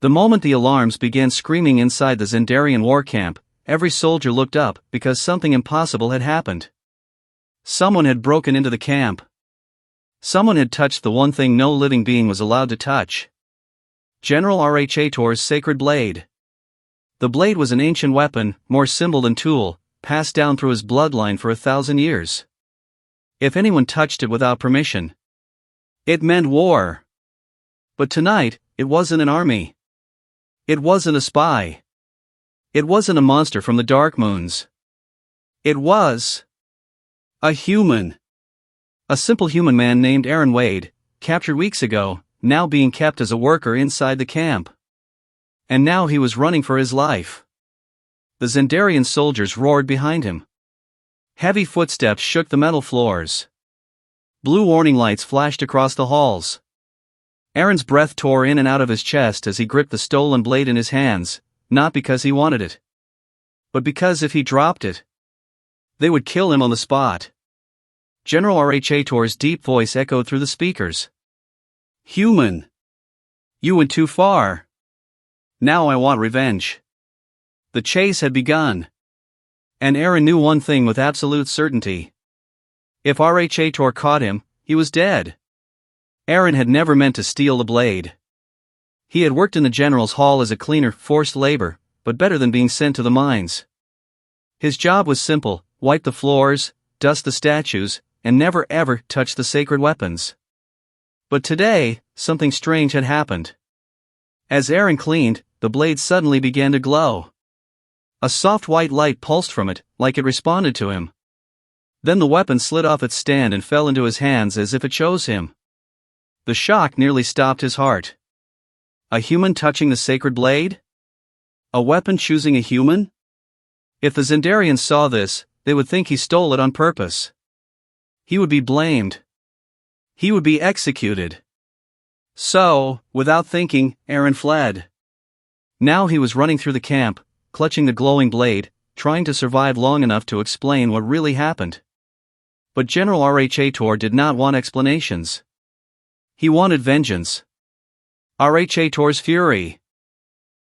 The moment the alarms began screaming inside the Zendarian war camp, every soldier looked up because something impossible had happened. Someone had broken into the camp. Someone had touched the one thing no living being was allowed to touch. General RHATOR's sacred blade. The blade was an ancient weapon, more symbol than tool, passed down through his bloodline for 1,000 years. If anyone touched it without permission, it meant war. But tonight, it wasn't an army. It wasn't a spy. It wasn't a monster from the dark moons. It was a human. A simple human man named Aaron Wade, captured weeks ago, now being kept as a worker inside the camp. And now he was running for his life. The Zendarian soldiers roared behind him. Heavy footsteps shook the metal floors. Blue warning lights flashed across the halls. Aaron's breath tore in and out of his chest as he gripped the stolen blade in his hands, not because he wanted it, but because if he dropped it, they would kill him on the spot. General RHATOR's deep voice echoed through the speakers. Human. You went too far. Now I want revenge. The chase had begun. And Aaron knew one thing with absolute certainty. If RHATOR caught him, he was dead. Aaron had never meant to steal the blade. He had worked in the general's hall as a cleaner, forced labor, but better than being sent to the mines. His job was simple: wipe the floors, dust the statues, and never ever touch the sacred weapons. But today, something strange had happened. As Aaron cleaned, the blade suddenly began to glow. A soft white light pulsed from it, like it responded to him. Then the weapon slid off its stand and fell into his hands as if it chose him. The shock nearly stopped his heart. A human touching the sacred blade? A weapon choosing a human? If the Zendarians saw this, they would think he stole it on purpose. He would be blamed. He would be executed. So, without thinking, Aaron fled. Now he was running through the camp, clutching the glowing blade, trying to survive long enough to explain what really happened. But General RHATOR did not want explanations. He wanted vengeance. RHATOR's fury.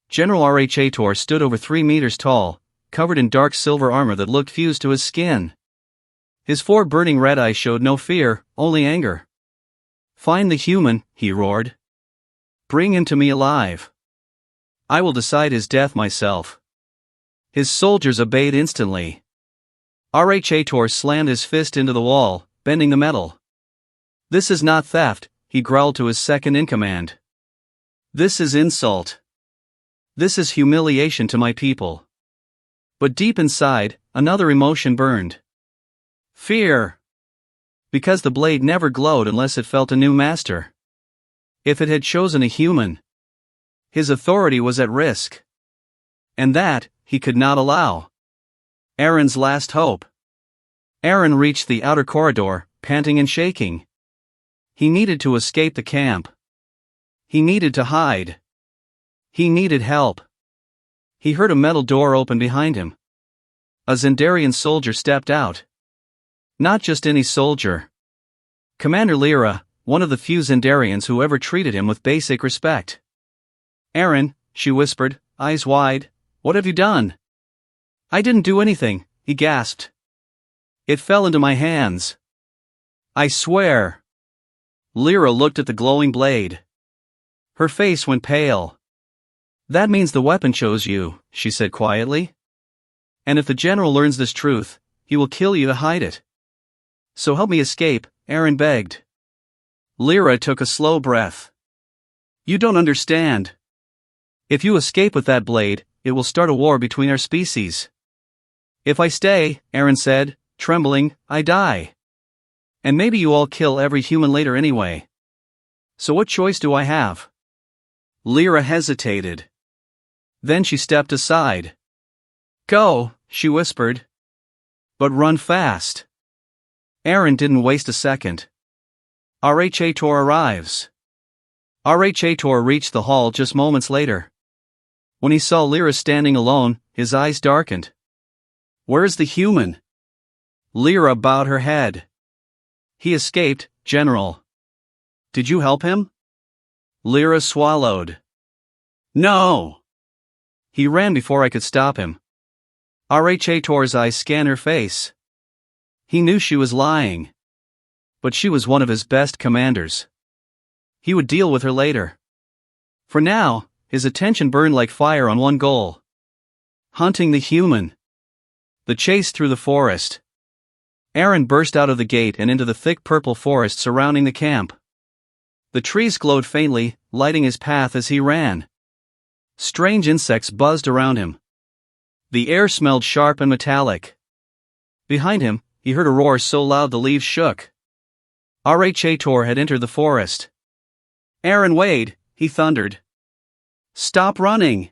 General RHATOR stood over 3 meters tall, covered in dark silver armor that looked fused to his skin. His 4 burning red eyes showed no fear, only anger. Find the human, he roared. Bring him to me alive. I will decide his death myself. His soldiers obeyed instantly. RHATOR slammed his fist into the wall, bending the metal. This is not theft, he growled to his second-in-command. This is insult. This is humiliation to my people. But deep inside, another emotion burned. Fear. Because the blade never glowed unless it felt a new master. If it had chosen a human, his authority was at risk. And that, he could not allow. Aaron's last hope. Aaron reached the outer corridor, panting and shaking. He needed to escape the camp. He needed to hide. He needed help. He heard a metal door open behind him. A Zendarian soldier stepped out. Not just any soldier. Commander Lyra, one of the few Zendarians who ever treated him with basic respect. Aaron, she whispered, eyes wide, what have you done? I didn't do anything, he gasped. It fell into my hands. I swear. Lyra looked at the glowing blade. Her face went pale. That means the weapon chose you, she said quietly. And if the general learns this truth, he will kill you to hide it. So help me escape, Aaron begged. Lyra took a slow breath. You don't understand. If you escape with that blade, it will start a war between our species. If I stay, Aaron said, trembling, I die. And maybe you all kill every human later anyway. So what choice do I have? Lyra hesitated. Then she stepped aside. Go, she whispered. But run fast. Aaron didn't waste a second. RHATOR arrives. RHATOR reached the hall just moments later. When he saw Lyra standing alone, his eyes darkened. Where's the human? Lyra bowed her head. He escaped, General. Did you help him? Lyra swallowed. No! He ran before I could stop him. RHATOR's eyes scanned her face. He knew she was lying. But she was one of his best commanders. He would deal with her later. For now, his attention burned like fire on one goal. Hunting the human. The chase through the forest. Aaron burst out of the gate and into the thick purple forest surrounding the camp. The trees glowed faintly, lighting his path as he ran. Strange insects buzzed around him. The air smelled sharp and metallic. Behind him, he heard a roar so loud the leaves shook. RHATOR had entered the forest. Aaron, wait, he thundered. Stop running!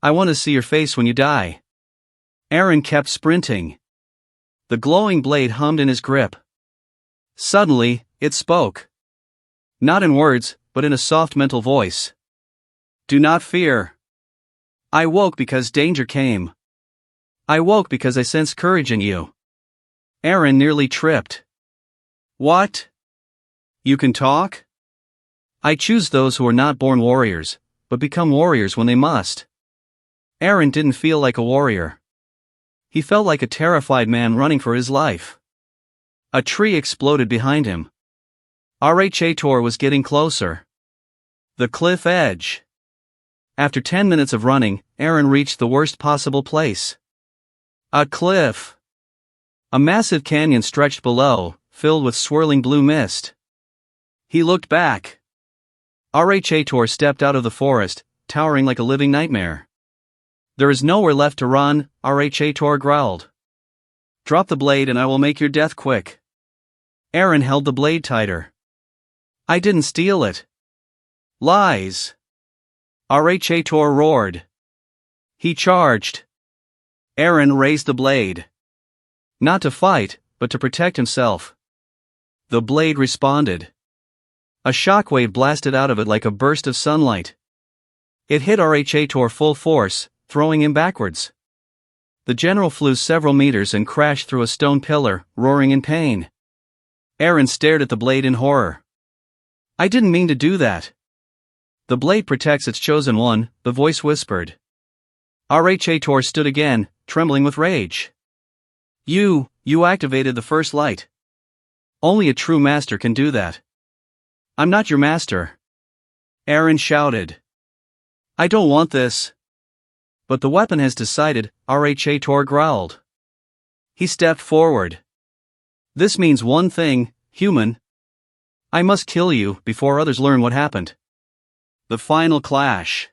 I want to see your face when you die. Aaron kept sprinting. The glowing blade hummed in his grip. Suddenly, it spoke. Not in words, but in a soft mental voice. Do not fear. I woke because danger came. I woke because I sensed courage in you. Aaron nearly tripped. What? You can talk? I choose those who are not born warriors, but become warriors when they must. Aaron didn't feel like a warrior. He felt like a terrified man running for his life. A tree exploded behind him. RHATOR was getting closer. The cliff edge. After 10 minutes of running, Aaron reached the worst possible place. A cliff. A massive canyon stretched below, filled with swirling blue mist. He looked back. RHATOR stepped out of the forest, towering like a living nightmare. There is nowhere left to run, RHATOR growled. Drop the blade and I will make your death quick. Aaron held the blade tighter. I didn't steal it. Lies. RHATOR roared. He charged. Aaron raised the blade. Not to fight, but to protect himself. The blade responded. A shockwave blasted out of it like a burst of sunlight. It hit RHATOR full force, throwing him backwards. The general flew several meters and crashed through a stone pillar, roaring in pain. Aaron stared at the blade in horror. I didn't mean to do that. The blade protects its chosen one, the voice whispered. RHATOR stood again, trembling with rage. You activated the first light. Only a true master can do that. I'm not your master. Aaron shouted. I don't want this. But the weapon has decided, RHATOR growled. He stepped forward. This means one thing, human. I must kill you before others learn what happened. The final clash.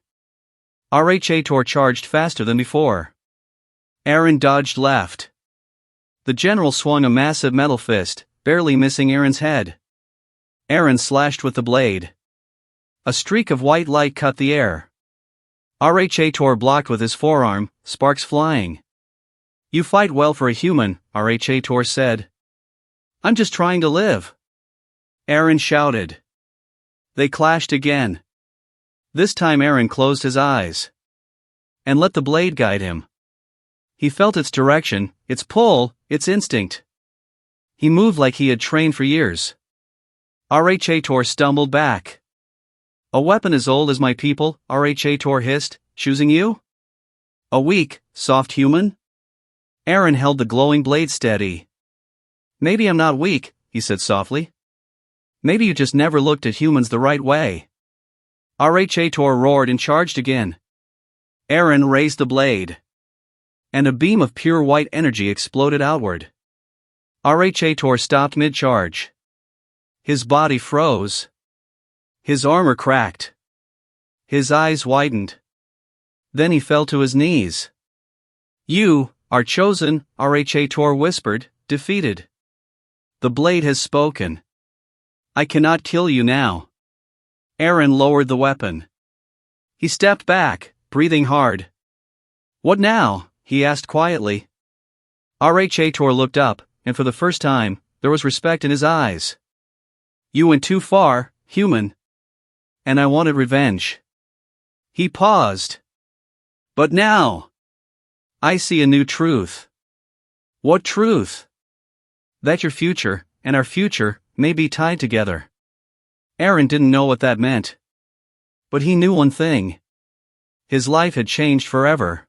RHATOR charged faster than before. Aaron dodged left. The general swung a massive metal fist, barely missing Aaron's head. Aaron slashed with the blade. A streak of white light cut the air. RHATOR blocked with his forearm, sparks flying. You fight well for a human, RHATOR said. I'm just trying to live. Aaron shouted. They clashed again. This time Aaron closed his eyes. And let the blade guide him. He felt its direction, its pull, its instinct. He moved like he had trained for years. RHATOR stumbled back. A weapon as old as my people, RHATOR hissed, choosing you? A weak, soft human? Aaron held the glowing blade steady. Maybe I'm not weak, he said softly. Maybe you just never looked at humans the right way. RHATOR roared and charged again. Aaron raised the blade. And a beam of pure white energy exploded outward. RHATOR stopped mid-charge. His body froze. His armor cracked. His eyes widened. Then he fell to his knees. You are chosen, RHATOR whispered, defeated. The blade has spoken. I cannot kill you now. Aaron lowered the weapon. He stepped back, breathing hard. What now? He asked quietly. RHATOR looked up, and for the first time, there was respect in his eyes. You went too far, human. And I wanted revenge. He paused. But now, I see a new truth. What truth? That your future, and our future, may be tied together. Aaron didn't know what that meant. But he knew one thing. His life had changed forever.